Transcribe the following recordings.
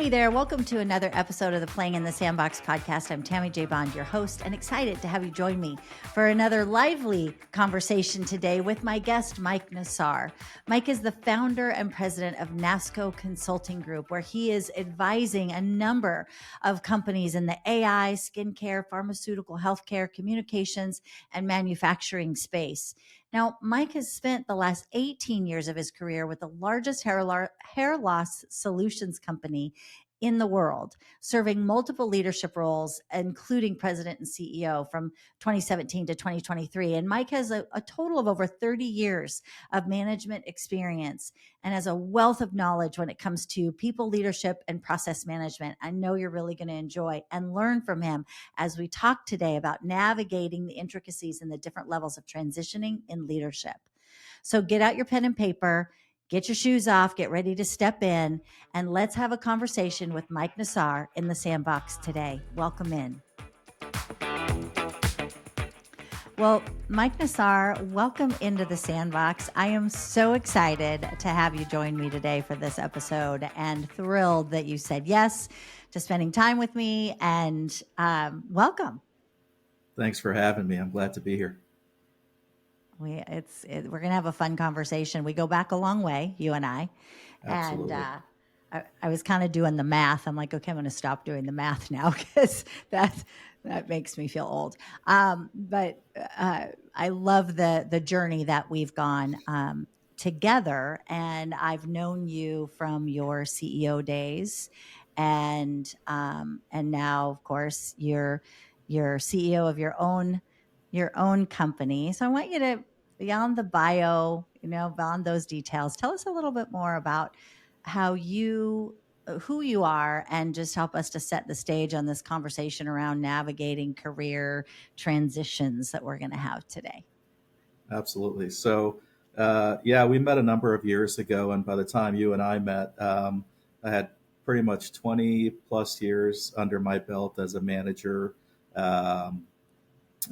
Hey there, welcome to another episode of the Playing in the Sandbox podcast. I'm Tammy J. Bond, your host, and excited to have you join me for another lively conversation today with my guest, Mike Nassar. Mike is the founder and president of NASCO Consulting Group, where he is advising a number of companies in the AI, skincare, pharmaceutical, healthcare, communications, and manufacturing space. Now, Mike has spent the last 18 years of his career with the largest hair loss solutions company in the world, serving multiple leadership roles, including president and CEO from 2017 to 2023. And Mike has a total of over 30 years of management experience and has a wealth of knowledge when it comes to people leadership and process management. I know you're really going to enjoy and learn from him as we talk today about navigating the intricacies and the different levels of transitioning in leadership. So get out your pen and paper, get your shoes off, get ready to step in, and let's have a conversation with Mike Nassar in the Sandbox today. Welcome in. Well, Mike Nassar, welcome into the Sandbox. I am so excited to have you join me today for this episode and thrilled that you said yes to spending time with me, and welcome. Thanks for having me. I'm glad to be here. We're going to have a fun conversation. We go back a long way, you and I. Absolutely. And I was kind of doing the math. I'm like, okay, I'm going to stop doing the math now because that makes me feel old. But I love the journey that we've gone together. And I've known you from your CEO days, and now, of course, you're CEO of your own company. So I want you to, beyond the bio, beyond those details, tell us a little bit more about who you are, and just help us to set the stage on this conversation around navigating career transitions that we're going to have today. Absolutely. So, we met a number of years ago, and by the time you and I met, I had pretty much 20 plus years under my belt as a manager,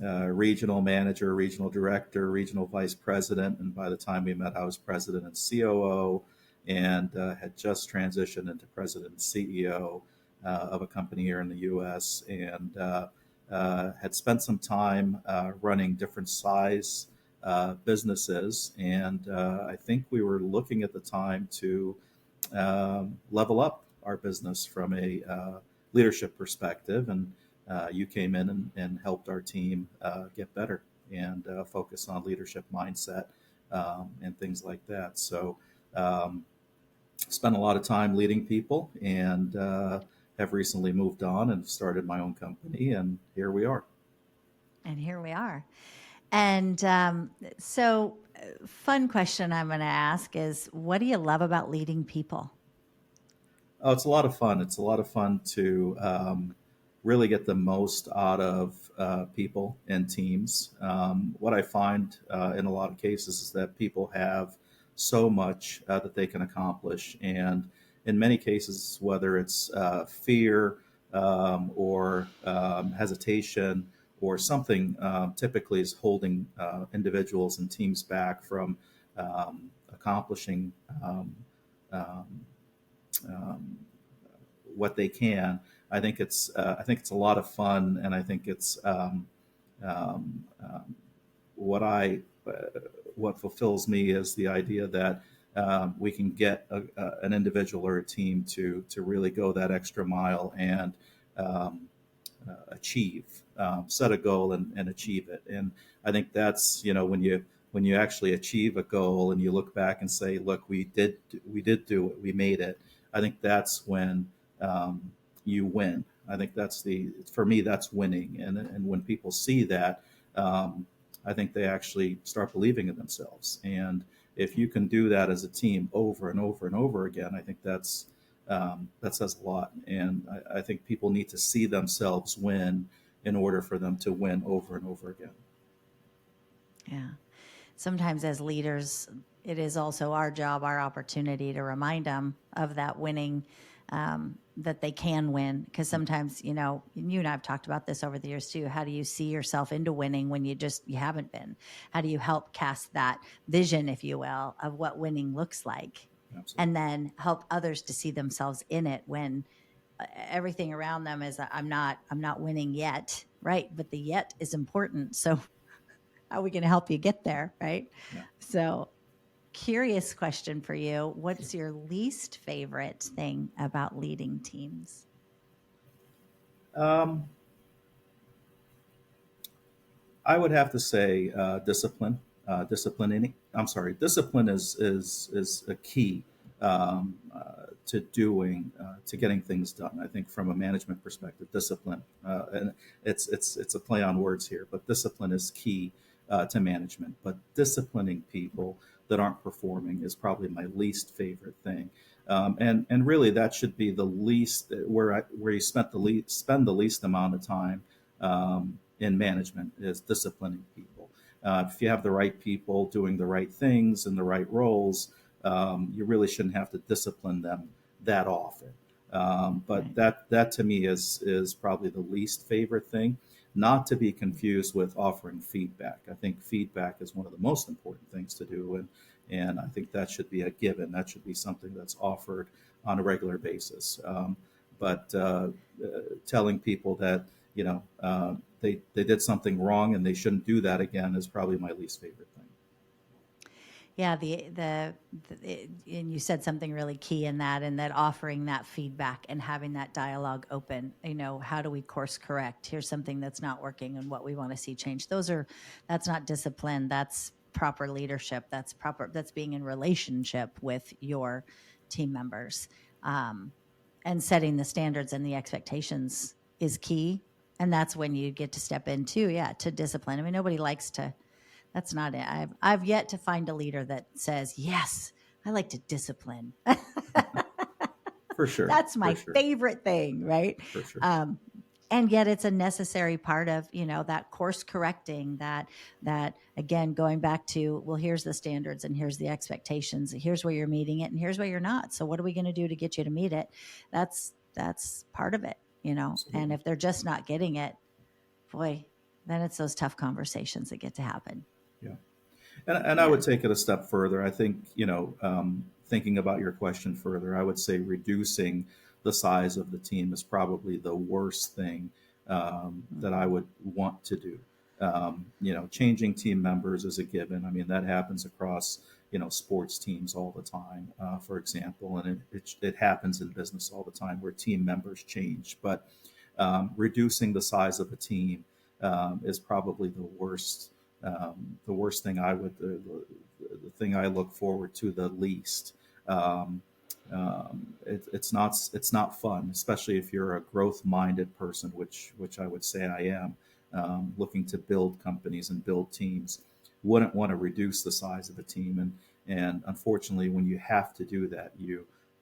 regional manager, regional director, regional vice president. And by the time we met, I was president and COO, and had just transitioned into president and CEO of a company here in the U.S. and had spent some time running different size businesses. And I think we were looking at the time to level up our business from a leadership perspective. And you came in and helped our team get better and focus on leadership mindset and things like that. So spent a lot of time leading people, and have recently moved on and started my own company, and here we are. And so fun question I'm going to ask is, what do you love about leading people? Oh, it's a lot of fun. It's a lot of fun to really get the most out of people and teams. What I find in a lot of cases is that people have so much that they can accomplish. And in many cases, whether it's fear or hesitation or something, typically is holding individuals and teams back from accomplishing um, um, what they can. I think it's a lot of fun, and I think it's um, um, what I what fulfills me is the idea that we can get an individual or a team to really go that extra mile and um, achieve, set a goal and achieve it. And I think that's when you actually achieve a goal and you look back and say, look, we did do it, we made it. I think that's when you win. I think for me, that's winning. And when people see that, I think they actually start believing in themselves. And if you can do that as a team over and over and over again, I think that says a lot. And I think people need to see themselves win in order for them to win over and over again. Yeah. Sometimes as leaders, it is also our job, our opportunity to remind them of that winning, that they can win. Because sometimes, you and I have talked about this over the years too. How do you see yourself into winning when you haven't been? How do you help cast that vision, if you will, of what winning looks like? Absolutely. And then help others to see themselves in it when everything around them is I'm not winning yet, right? But the yet is important. So how are we going to help you get there, right? Yeah. So curious question for you. What's your least favorite thing about leading teams? Um, I would have to say discipline. Disciplining. I'm sorry. Discipline is a key to doing to getting things done. I think from a management perspective, discipline, and it's a play on words here, but discipline is key to management. But disciplining people that aren't performing is probably my least favorite thing. And really, that should be the least where you spend the least amount of time in management is disciplining people. If you have the right people doing the right things in the right roles, you really shouldn't have to discipline them that often. But Right. that to me is probably the least favorite thing. Not to be confused with offering feedback. I think feedback is one of the most important things to do, and I think that should be a given. That should be something that's offered on a regular basis. But telling people that they did something wrong and they shouldn't do that again is probably my least favorite thing. Yeah, and you said something really key in that, and that offering that feedback and having that dialogue open. How do we course correct? Here's something that's not working and what we want to see change. That's not discipline. That's proper leadership. That's being in relationship with your team members. Um, and setting the standards and the expectations is key. And that's when you get to step into, yeah, to discipline. I mean, nobody likes to that's not it. I've yet to find a leader that says, "Yes, I like to discipline." For sure, That's for my sure, favorite thing, right? for sure. Um, and yet it's a necessary part of, that course correcting that again, going back to, well, here's the standards and here's the expectations. Here's where you're meeting it and here's where you're not. So what are we going to do to get you to meet it? That's part of it. And Absolutely. if they're just not getting it, boy, then it's those tough conversations that get to happen. Yeah. And I Yeah. would take it a step further. I think, thinking about your question further, I would say reducing the size of the team is probably the worst thing that I Mhm. would want to do. Changing team members is a given. I mean, that happens across, sports teams all the time, for example, and it happens in business all the time where team members change. But reducing the size of a team is probably the worst thing the thing I look forward to the least. Um, it's not fun, especially if you're a growth minded person, which I would say I am, looking to build companies and build teams. Wouldn't want to reduce the size of the team, and unfortunately, when you have to do that,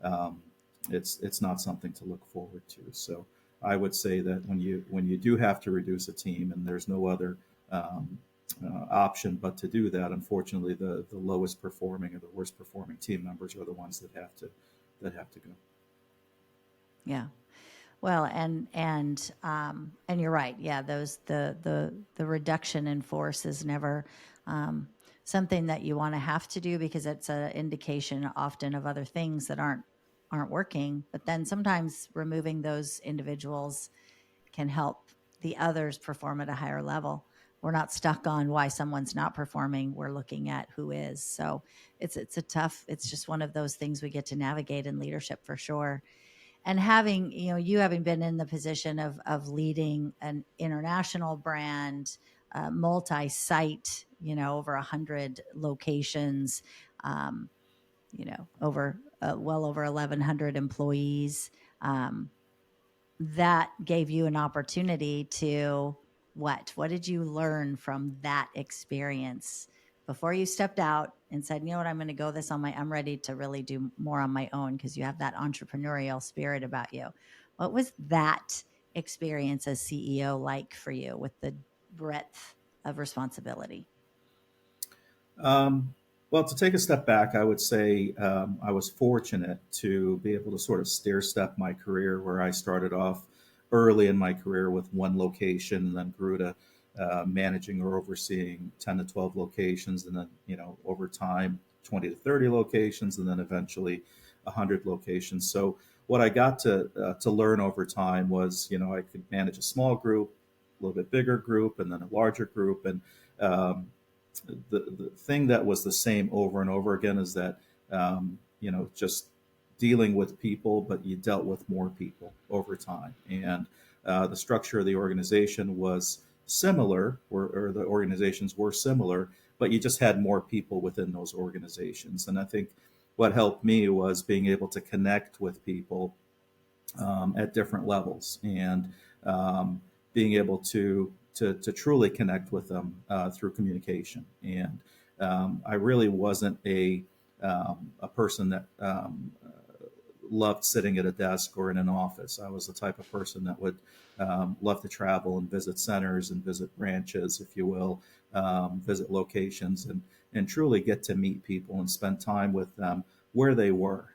um, it's not something to look forward to. So I would say that when you do have to reduce a team and there's no other um, option but to do that, unfortunately, the lowest performing or the worst performing team members are the ones that have to go. Yeah. Well, and you're right. Yeah, the reduction in force is never um, something that you want to have to do because it's an indication often of other things that aren't working. But then sometimes removing those individuals can help the others perform at a higher level. We're not stuck on why someone's not performing. We're looking at who is. So it's just one of those things we get to navigate in leadership for sure. And having, you having been in the position of leading an international brand, multi-site, over 100 locations, um, over well over 1,100 employees. Um, that gave you an opportunity to what did you learn from that experience before you stepped out and said, I'm going to go this on I'm ready to really do more on my own, because you have that entrepreneurial spirit about you. What was that experience as CEO like for you with the breadth of responsibility? Um, well, to take a step back, I would say I was fortunate to be able to sort of stair step my career, where I started off early in my career with one location and then grew to managing or overseeing 10 to 12 locations. And then, over time, 20 to 30 locations, and then eventually 100 locations. So what I got to learn over time was, I could manage a small group, a little bit bigger group, and then a larger group. And um, the thing that was the same over and over again is that, just dealing with people, but you dealt with more people over time. And the structure of the organization was similar, or the organizations were similar, but you just had more people within those organizations. And I think what helped me was being able to connect with people at different levels, and being able to truly connect with them through communication. And I really wasn't a person that loved sitting at a desk or in an office. I was the type of person that would love to travel and visit centers and visit branches, if you will, visit locations, and truly get to meet people and spend time with them where they were.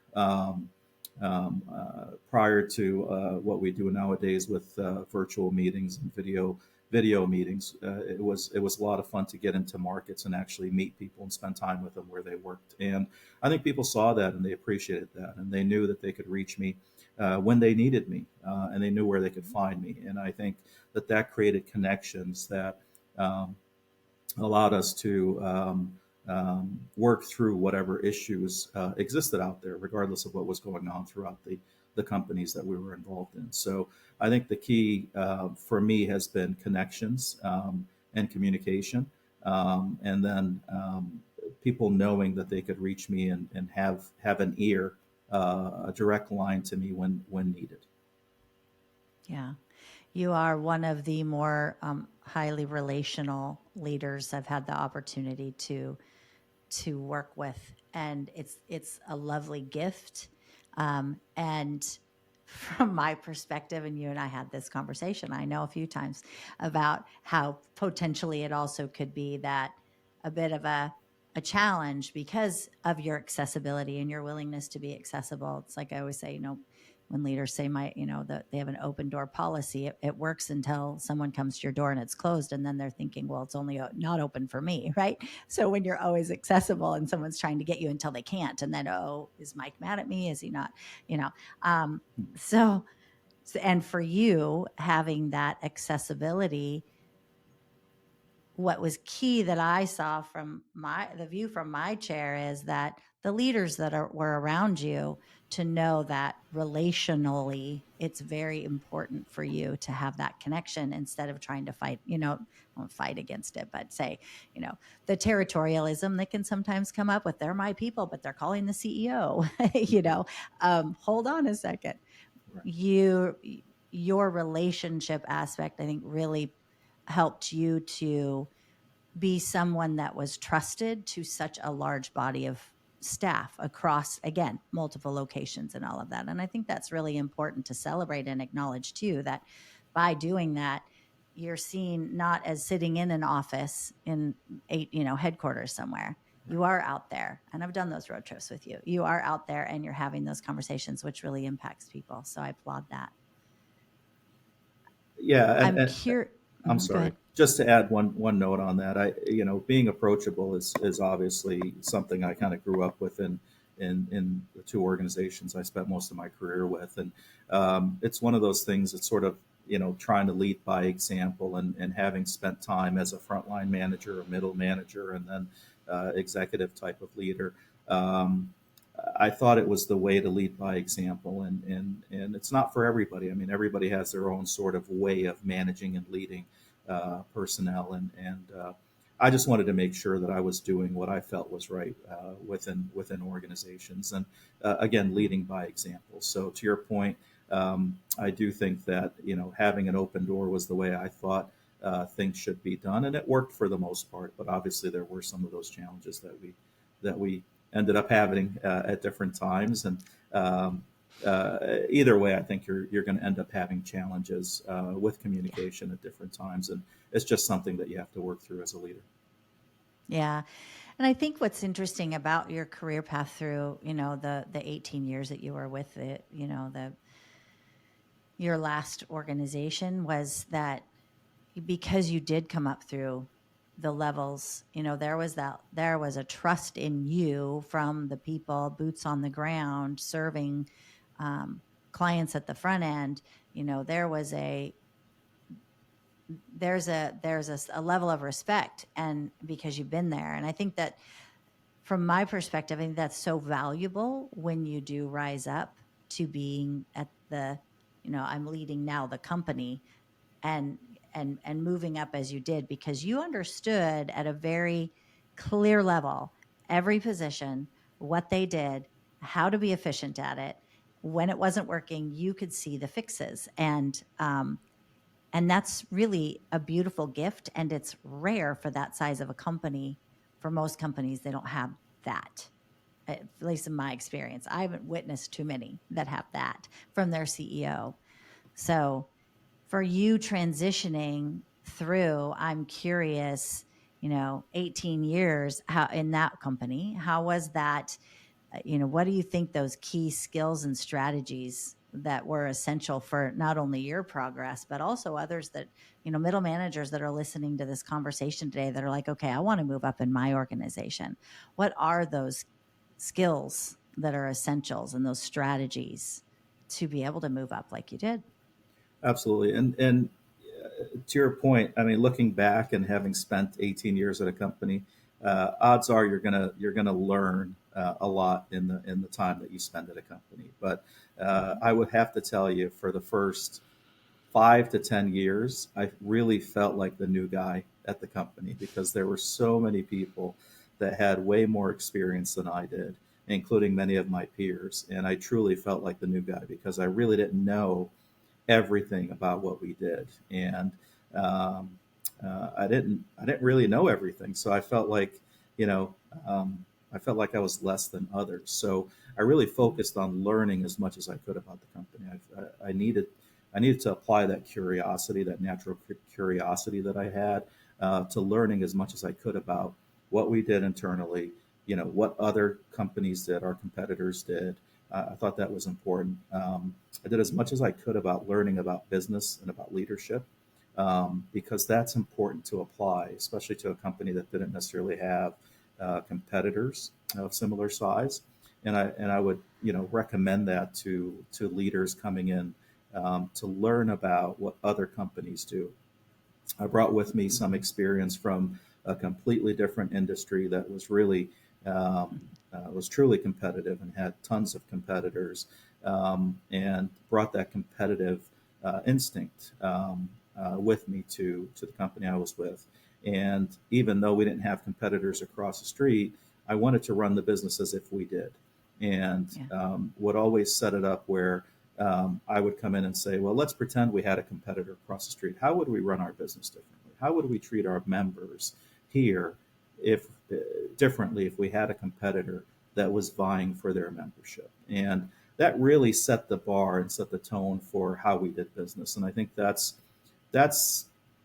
Prior to what we do nowadays with virtual meetings and video meetings, it was a lot of fun to get into markets and actually meet people and spend time with them where they worked. And I think people saw that and they appreciated that, and they knew that they could reach me when they needed me, and they knew where they could find me. And I think that created connections that um, allowed us to work through whatever issues existed out there, regardless of what was going on throughout the companies that we were involved in. So I think the key for me has been connections and communication, and then people knowing that they could reach me and have an ear, a direct line to me when needed. Yeah. You are one of the more highly relational leaders I've had the opportunity to work with, and it's a lovely gift. And from my perspective, and you and I had this conversation, I know a few times about how potentially it also could be that a bit of a challenge because of your accessibility and your willingness to be accessible. It's like I always say, when leaders say that they have an open door policy, it works until someone comes to your door and it's closed. And then they're thinking, well, it's only not open for me. Right. So when you're always accessible and someone's trying to get you until they can't, and then, oh, is Mike mad at me? Is he not? You know, um, so, and for you having that accessibility, what was key that I saw from the view from my chair is that the leaders that were around you, to know that relationally it's very important for you to have that connection instead of trying to fight, don't fight against it, but say, you know, the territorialism that can sometimes come up with, they're my people, but they're calling the CEO, hold on a second. Right. you your relationship aspect, I think, really helped you to be someone that was trusted to such a large body of staff across, again, multiple locations and all of that. And I think that's really important to celebrate and acknowledge too, that by doing that, you're seen not as sitting in an office in headquarters somewhere. Right. You are out there. And I've done those road trips with you. You are out there and you're having those conversations, which really impacts people. So I applaud that. Yeah, I'm and curious. I'm Go sorry. ahead. Just to add one note on that, being approachable is obviously something I kind of grew up with in the two organizations I spent most of my career with, and it's one of those things that's sort of trying to lead by example, and having spent time as a frontline manager, a middle manager, and then executive type of leader. Um, I thought it was the way to lead by example, and it's not for everybody. I mean, everybody has their own sort of way of managing and leading personnel, and I just wanted to make sure that I was doing what I felt was right within organizations, and again, leading by example. So, to your point, I do think that having an open door was the way I thought things should be done, and it worked for the most part. But obviously, there were some of those challenges that we ended up having at different times. And um, either way, I think you're going to end up having challenges with Yeah. communication at different times, and it's just something that you have to work through as a leader. Yeah. And I think what's interesting about your career path through, the 18 years that you were with your last organization, was that because you did come up through the levels, there was a trust in you from the people, boots on the ground, serving, clients at the front end, there's a level of respect, and because you've been there. And I think that from my perspective, I think that's so valuable when you do rise up to being at I'm leading now the company, and and moving up as you did, because you understood at a very clear level every position, what they did, how to be efficient at it. When it wasn't working, you could see the fixes, and that's really a beautiful gift, and it's rare for that size of a company. For most companies, they don't have that, at least in my experience. I haven't witnessed too many that have that from their CEO. So for you transitioning through, I'm curious, 18 years, how in that company, how was that? What do you think those key skills and strategies that were essential for not only your progress, but also others that, middle managers that are listening to this conversation today that are like, okay, I want to move up in my organization. What are those skills that are essentials and those strategies to be able to move up like you did? Absolutely. And to your point, I mean, looking back and having spent 18 years at a company, odds are you're gonna learn a lot in the time that you spend at a company. But I would have to tell you, for the first 5 to 10 years, I really felt like the new guy at the company, because there were so many people that had way more experience than I did, including many of my peers. And I truly felt like the new guy because I really didn't know everything about what we did, and um, I didn't really know everything. So I felt like, you know, um, I felt like I was less than others. So I really focused on learning as much as I could about the company. I needed to apply that curiosity, that natural curiosity that I had, to learning as much as I could about what we did internally. What other companies did, our competitors did. I thought that was important. I did as much as I could about learning about business and about leadership, because that's important to apply, especially to a company that didn't necessarily have competitors of similar size. And I would recommend that to leaders coming in, to learn about what other companies do. I brought with me some experience from a completely different industry that was truly competitive and had tons of competitors, and brought that competitive instinct with me to the company I was with. And even though we didn't have competitors across the street, I wanted to run the business as if we did, and Yeah. would always set it up where I would come in and say, well, let's pretend we had a competitor across the street. How would we run our business differently? How would we treat our members here if differently if we had a competitor that was vying for their membership? And that really set the bar and set the tone for how we did business. And I think that's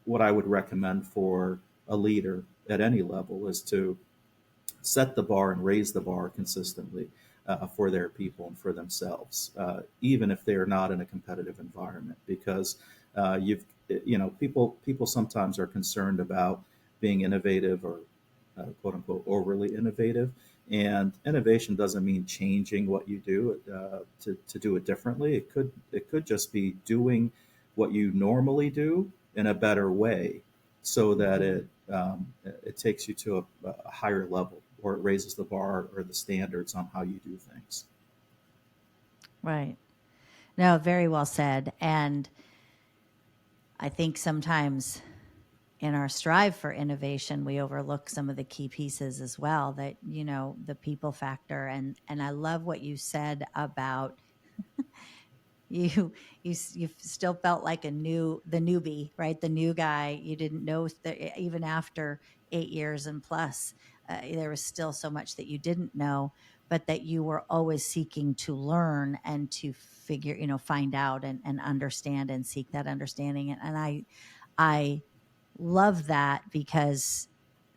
what I would recommend for a leader at any level, is to set the bar and raise the bar consistently for their people and for themselves, even if they are not in a competitive environment. Because people sometimes are concerned about being innovative, or quote unquote overly innovative. And innovation doesn't mean changing what you do to do it differently. It could just be doing what you normally do in a better way, so that it takes you to a higher level, or it raises the bar or the standards on how you do things. Right. No, very well said. And I think sometimes in our strive for innovation, we overlook some of the key pieces as well, that, the people factor. And I love what you said about you you still felt like the newbie, right? The new guy. You didn't know that even after 8 years and plus, there was still so much that you didn't know, but that you were always seeking to learn and to figure, find out and understand and seek that understanding. And I love that, because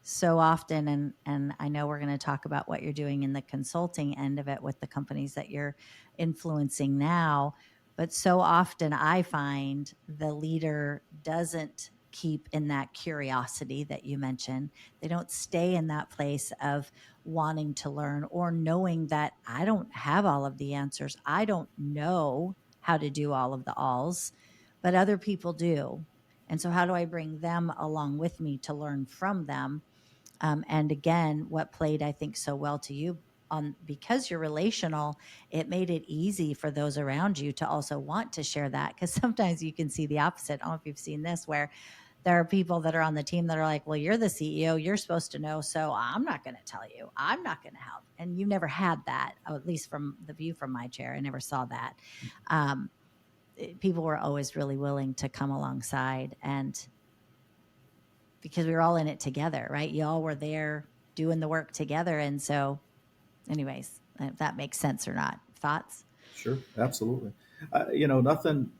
so often, and I know we're going to talk about what you're doing in the consulting end of it with the companies that you're influencing now, but so often I find the leader doesn't keep in that curiosity that you mentioned. They don't stay in that place of wanting to learn, or knowing that I don't have all of the answers. I don't know how to do all of the alls, but other people do. And so, how do I bring them along with me to learn from them? And again, what played, I think, so well to you on because you're relational, it made it easy for those around you to also want to share that. Because sometimes you can see the opposite. I don't know if you've seen this, where there are people that are on the team that are like, well, you're the CEO, you're supposed to know. So I'm not going to tell you, I'm not going to help. And you never had that, at least from the view from my chair. I never saw that. Um, People were always really willing to come alongside, and because we were all in it together, right? You all were there doing the work together. And so, anyways, if that makes sense or not. Thoughts? Sure, absolutely. Nothing.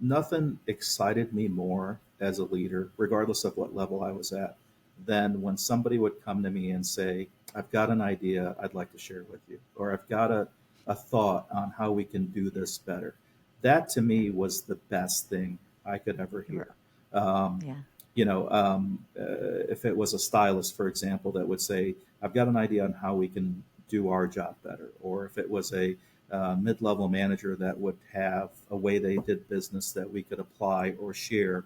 Nothing excited me more as a leader, regardless of what level I was at, than when somebody would come to me and say, I've got an idea I'd like to share with you, or I've got a thought on how we can do this better. That to Yeah. me was the best thing I could ever hear. Um, Yeah. if it was a stylist, for example, that would say, I've got an idea on how we can do our job better, or if it was a mid-level manager that would have a way they did business that we could apply or share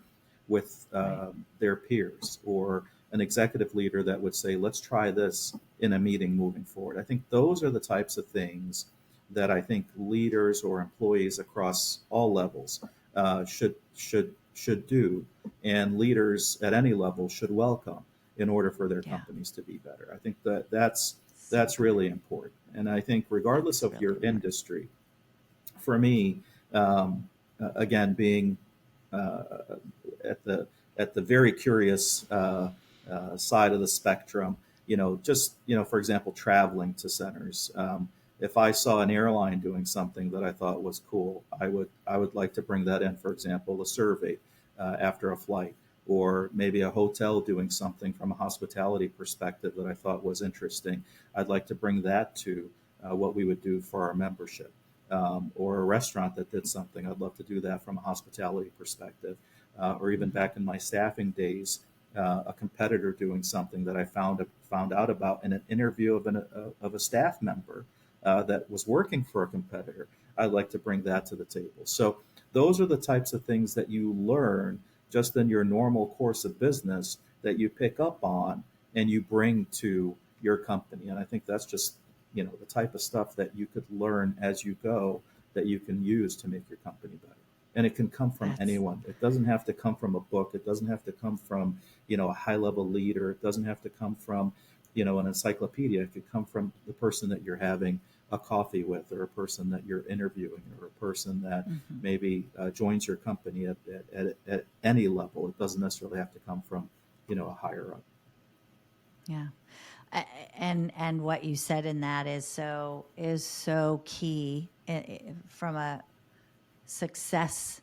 with Right. their peers, or an executive leader that would say, let's try this in a meeting moving forward. I think those are the types of things that I think leaders or employees across all levels should do, and leaders at any level should welcome in order for their Yeah. companies to be better. I think that that's So that's good. really important. And I think regardless That's of really your important. industry, for me, again, being uh, at the very curious side of the spectrum, just for example, traveling to centers. If I saw an airline doing something that I thought was cool, I would like to bring that in. For example, a survey after a flight, or maybe a hotel doing something from a hospitality perspective that I thought was interesting. I'd like to bring that to what we would do for our membership, or a restaurant that did something. I'd love to do that from a hospitality perspective, or even Mhm. back in my staffing days, a competitor doing something that I found out about in an interview of a staff member that was working for a competitor. I'd like to bring that to the table. So those are the types of things that you learn just in your normal course of business that you pick up on and you bring to your company. And I think that's just the type of stuff that you could learn as you go, that you can use to make your company better. And it can come from That's anyone. It doesn't have to come from a book. It doesn't have to come from a high level leader. It doesn't have to come from an encyclopedia. It could come from the person that you're having a coffee with, or a person that you're interviewing, or a person that mhm. maybe joins your company at any level. It doesn't necessarily have to come from a higher up. Yeah. And what you said in that is so key from a success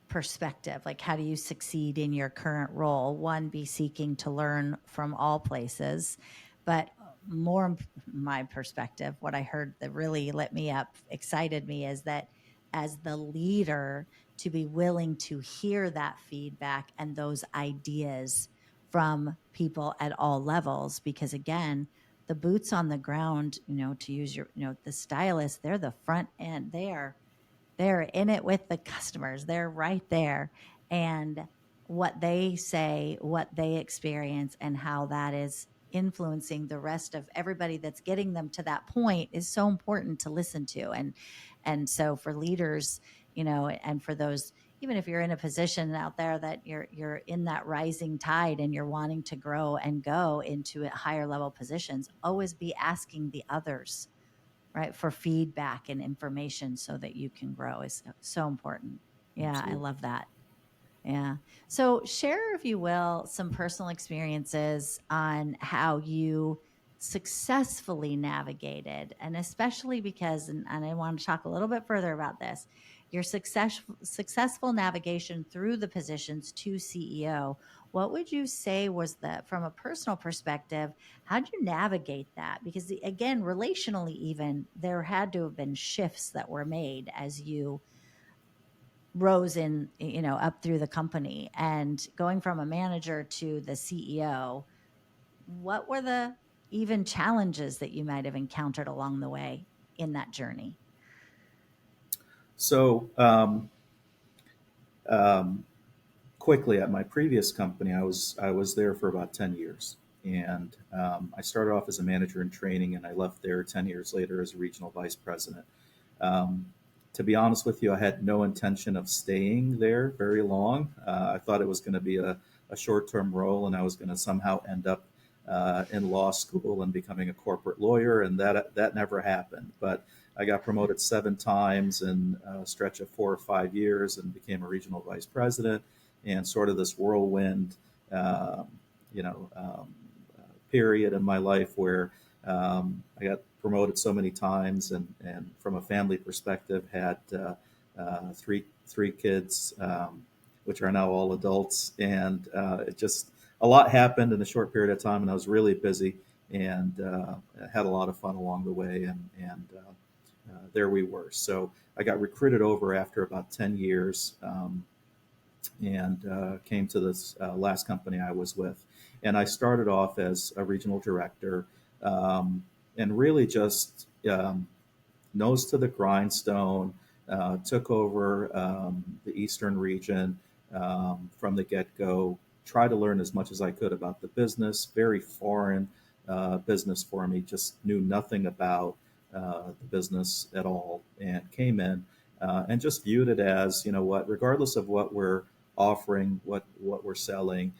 perspective. Like, how do you succeed in your current role? One, be seeking to learn from all places, but more my perspective, what I heard that really lit me up, excited me, is that as the leader, to be willing to hear that feedback and those ideas from people at all levels. Because again, the boots on the ground, to use the stylist, they're the front end. They're in it with the customers. They're right there. And what they say, what they experience, and how that is influencing the rest of everybody that's getting them to that point is so important to listen to. And so for leaders, and for those, even if you're in a position out there that you're in that rising tide and you're wanting to grow and go into higher level positions, always be asking the others, right, for feedback and information so that you can grow is so important. Yeah, I Absolutely. love that. Yeah. So share, if you will, some personal experiences on how you successfully navigated, and especially because, and I want to talk a little bit further about this, your successful navigation through the positions to CEO. What would you say was the, from a personal perspective, how'd you navigate that? Because again, relationally, even there had to have been shifts that were made as you rose in, up through the company and going from a manager to the CEO. What were the even challenges that you might have encountered along the way in that journey? So um, quickly at my previous company, I was there for about 10 years, and I started off as a manager in training, and I left there 10 years later as a regional vice president. Um, to be honest with you, I had no intention of staying there very long. I thought it was going to be a short-term role, and I was going to somehow end up in law school and becoming a corporate lawyer, and that never happened. But I got promoted 7 times in a stretch of 4 or 5 years, and became a regional vice president. And sort of this whirlwind, um, you know, um, period in my life where I got promoted so many times, and from a family perspective, had three kids, which are now all adults, and it just a lot happened in a short period of time, and I was really busy, and had a lot of fun along the way, and there we were. So I got recruited over after about 10 years. And came to this last company I was with. And I started off as a regional director, and really just nose to the grindstone, took over the Eastern region from the get go, tried to learn as much as I could about the business, very foreign business for me, just knew nothing about the business at all, and came in and just viewed it as, you know what, regardless of what we're offering, what we're selling,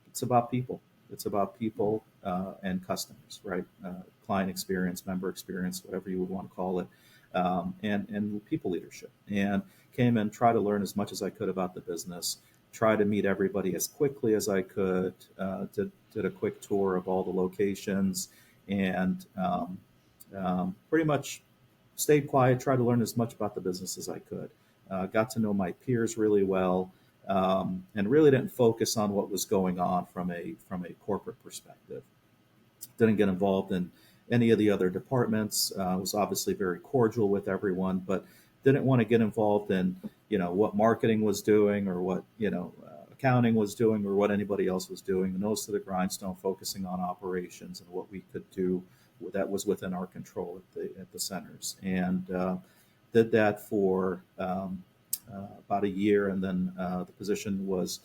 it's about people. It's about people and customers, right? Client experience, member experience, whatever you would want to call it, and people leadership. And came in, tried to learn as much as I could about the business, try to meet everybody as quickly as I could. Did a quick tour of all the locations, and pretty much stayed quiet, tried to learn as much about the business as I could. Got to know my peers really well, and really didn't focus on what was going on from a corporate perspective. Didn't get involved in any of the other departments. Was obviously very cordial with everyone, but didn't want to get involved in what marketing was doing, or what accounting was doing, or what anybody else was doing. Nose to the grindstone, focusing on operations and what we could do that was within our control at the centers, and did that for about a year, and then the position was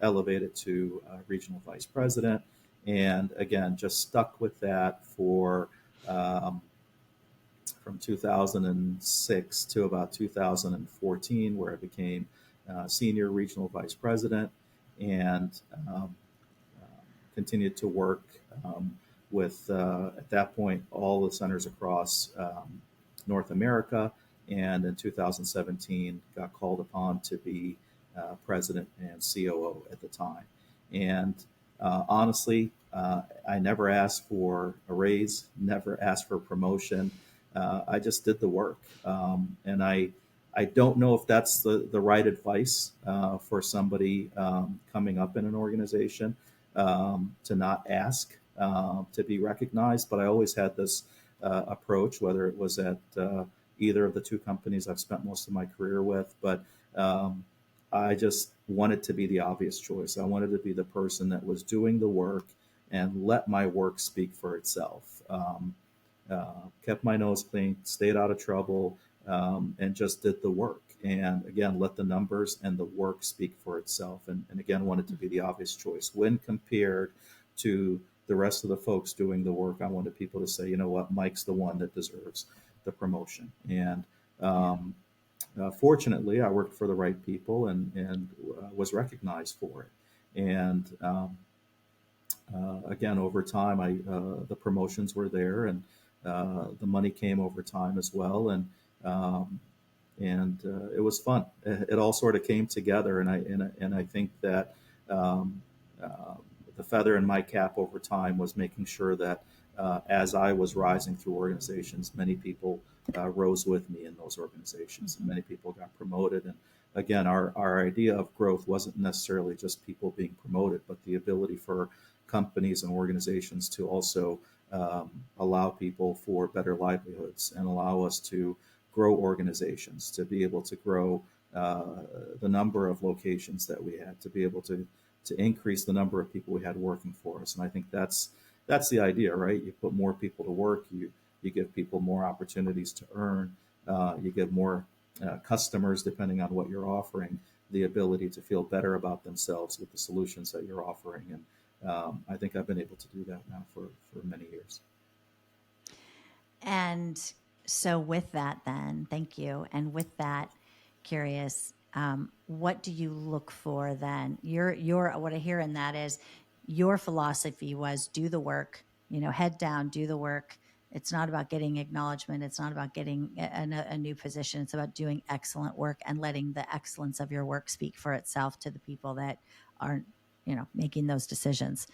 elevated to regional vice president, and again just stuck with that for um, from 2006 to about 2014, where I became senior regional vice president, and continued to work with, at that point, all the centers across North America. And in 2017, got called upon to be president and COO at the time. And honestly, I never asked for a raise, never asked for a promotion. I just did the work. And I don't know if that's the right advice for somebody coming up in an organization, to not ask to be recognized. But I always had this approach, whether it was at either of the two companies I've spent most of my career with. But I just wanted to be the obvious choice. I wanted to be the person that was doing the work and let my work speak for itself. Kept my nose clean, stayed out of trouble, and just did the work. And again, let the numbers and the work speak for itself. And again, wanted to be the obvious choice. When compared to the rest of the folks doing the work, I wanted people to say, you know what, Mike's the one that deserves the promotion. And fortunately, I worked for the right people, and was recognized for it. And again, over time, the promotions were there, and the money came over time as well, um, and it was fun. It all sort of came together, and I think that uh, the feather in my cap over time was making sure that as I was rising through organizations, many people rose with me in those organizations, and many people got promoted. And again, our idea of growth wasn't necessarily just people being promoted, but the ability for companies and organizations to also allow people for better livelihoods, and allow us to grow organizations, to be able to grow the number of locations that we had, to be able to increase the number of people we had working for us. And I think that's the idea, right? You put more people to work, you give people more opportunities to earn, you give more customers, depending on what you're offering, the ability to feel better about themselves with the solutions that you're offering. And I think I've been able to do that now for many years. And so, with that, then, thank you. And with that, curious, what do you look for then? Your what I hear in that is your philosophy was do the work, head down, do the work. It's not about getting acknowledgement. It's not about getting a new position. It's about doing excellent work and letting the excellence of your work speak for itself to the people that aren't, making those decisions.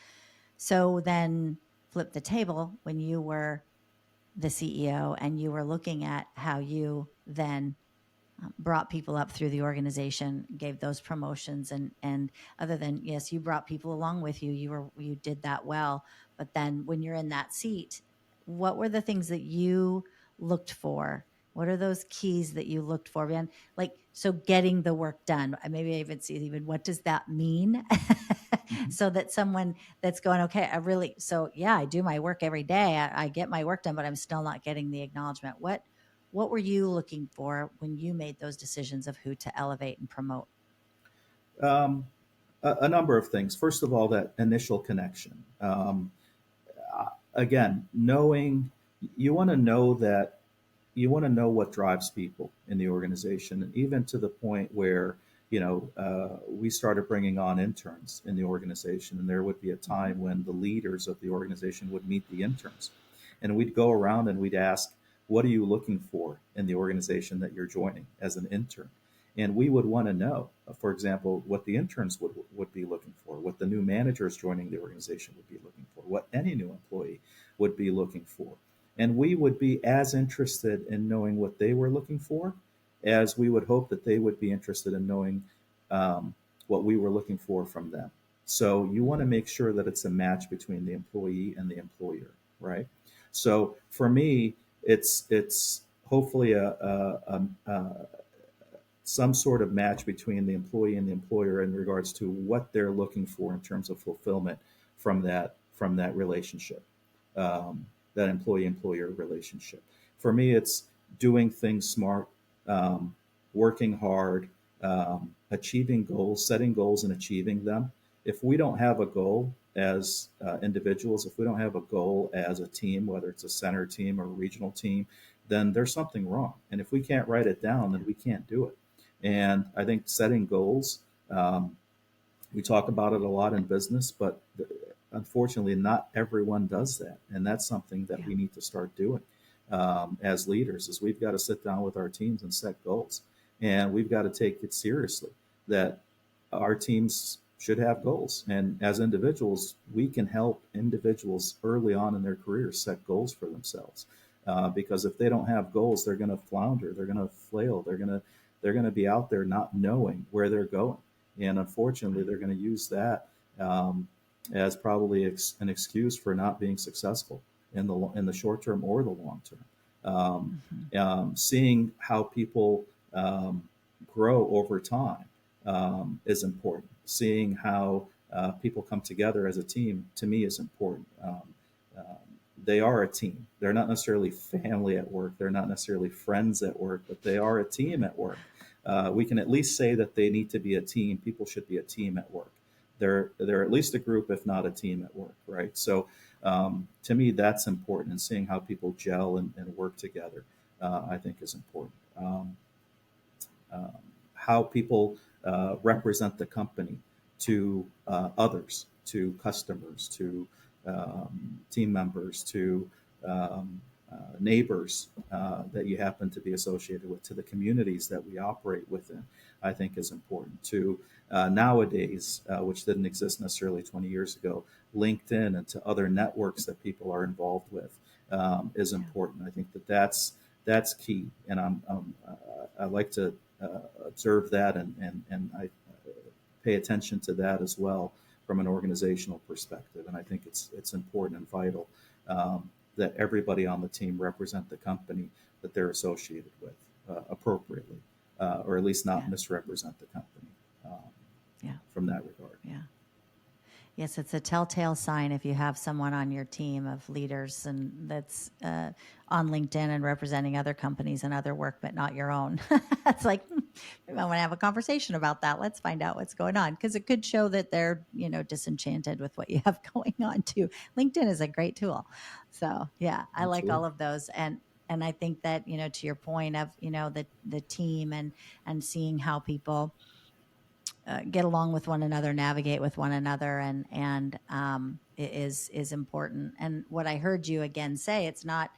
So then flip the table when you were the CEO and you were looking at how you then brought people up through the organization, gave those promotions, and other than, yes, you brought people along with you, you did that well. But then when you're in that seat, what were the things that you looked for? What are those keys that you looked for, man? Like, so getting the work done. Maybe I even see even what does that mean? Mhm. So that someone that's going, okay, so yeah, I do my work every day. I get my work done, but I'm still not getting the acknowledgement. What were you looking for when you made those decisions of who to elevate and promote? Um, a number of things. First of all, that initial connection. Again, knowing you want to know that you want to know what drives people in the organization, and even to the point where we started bringing on interns in the organization, and there would be a time when the leaders of the organization would meet the interns, and we'd go around and we'd ask, "What are you looking for in the organization that you're joining as an intern?" And we would want to know, for example, what the interns would be looking for, what the new managers joining the organization would be looking for, what any new employee would be looking for. And we would be as interested in knowing what they were looking for as we would hope that they would be interested in knowing what we were looking for from them. So you want to make sure that it's a match between the employee and the employer, right? So for me, it's hopefully some sort of match between the employee and the employer in regards to what they're looking for in terms of fulfillment from that relationship, that employee-employer relationship. For me, it's doing things smart, working hard, achieving goals, setting goals and achieving them. If we don't have a goal as individuals, if we don't have a goal as a team, whether it's a center team or a regional team, then there's something wrong. And if we can't write it down, then we can't do it. And I think setting goals, we talk about it a lot in business, but unfortunately, not everyone does that. And that's something that Yeah. we need to start doing as leaders is we've got to sit down with our teams and set goals. And we've got to take it seriously that our teams should have goals. And as individuals, we can help individuals early on in their careers set goals for themselves. Because if they don't have goals, they're going to flounder, they're going to flail, they're going to be out there not knowing where they're going, and unfortunately, they're going to use that as probably an excuse for not being successful in the short term or the long term. Seeing how people grow over time is important. Seeing how people come together as a team to me is important. Um, they are a team. They're not necessarily family at work. They're not necessarily friends at work, but they are a team at work. We can at least say that they need to be a team. People should be a team at work. They're at least a group, if not a team at work, right? So to me, that's important. And seeing how people gel and work together, I think, is important. Um, how people represent the company to others, to customers, to team members, to neighbors that you happen to be associated with, to the communities that we operate within, I think is important. To nowadays, which didn't exist necessarily 20 years ago, LinkedIn and to other networks that people are involved with is important. I think that's key, and I like to observe that and I pay attention to that as well from an organizational perspective. And I think it's important and vital that everybody on the team represent the company that they're associated with appropriately, or at least not misrepresent the company Yeah. from that regard. Yeah. Yes, it's a telltale sign if you have someone on your team of leaders and that's on LinkedIn and representing other companies and other work, but not your own. It's like, I want to have a conversation about that. Let's find out what's going on, because it could show that they're, disenchanted with what you have going on too. LinkedIn is a great tool. So yeah, I like all Absolutely. of those. And I think that, to your point of, the team and seeing how people get along with one another, navigate with one another, and is important. And what I heard you again say, it's not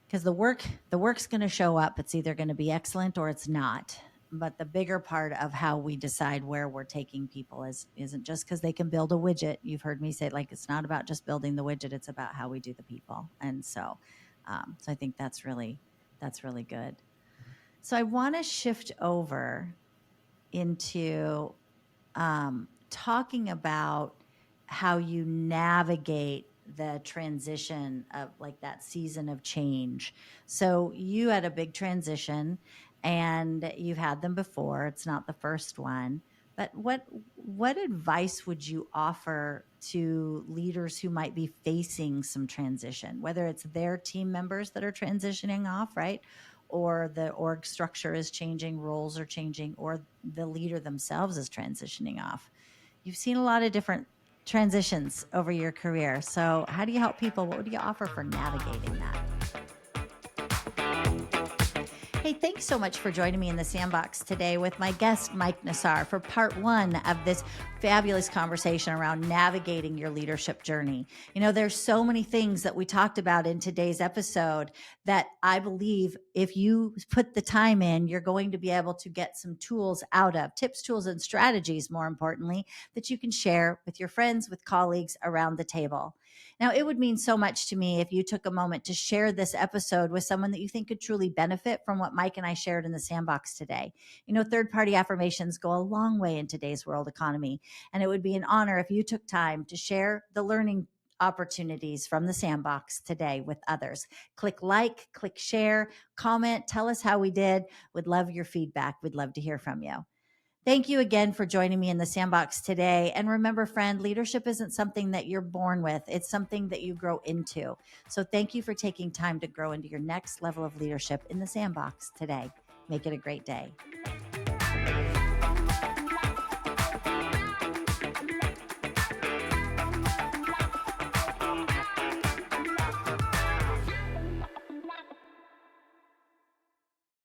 because the work's going to show up. It's either going to be excellent or it's not. But the bigger part of how we decide where we're taking people isn't just because they can build a widget. You've heard me say, like, it's not about just building the widget. It's about how we do the people. And so I think that's really good. So I want to shift over into talking about how you navigate the transition of, like, that season of change. So you had a big transition and you've had them before. It's not the first one. But what advice would you offer to leaders who might be facing some transition, whether it's their team members that are transitioning off, right? Or the org structure is changing, roles are changing, or the leader themselves is transitioning off. You've seen a lot of different transitions over your career. So, how do you help people? What would you offer for navigating that? Hey, thanks so much for joining me in the Sandbox today with my guest, Mike Nassar, for part one of this fabulous conversation around navigating your leadership journey. There's so many things that we talked about in today's episode that I believe if you put the time in, you're going to be able to get some tools out of, tips, tools, and strategies, more importantly, that you can share with your friends, with colleagues around the table. Now, it would mean so much to me if you took a moment to share this episode with someone that you think could truly benefit from what Mike and I shared in the Sandbox today. Third-party affirmations go a long way in today's world economy, and it would be an honor if you took time to share the learning opportunities from the Sandbox today with others. Click like, click share, comment, tell us how we did. Would love your feedback. We'd love to hear from you. Thank you again for joining me in the Sandbox today. And remember, friend, leadership isn't something that you're born with. It's something that you grow into. So thank you for taking time to grow into your next level of leadership in the Sandbox today. Make it a great day.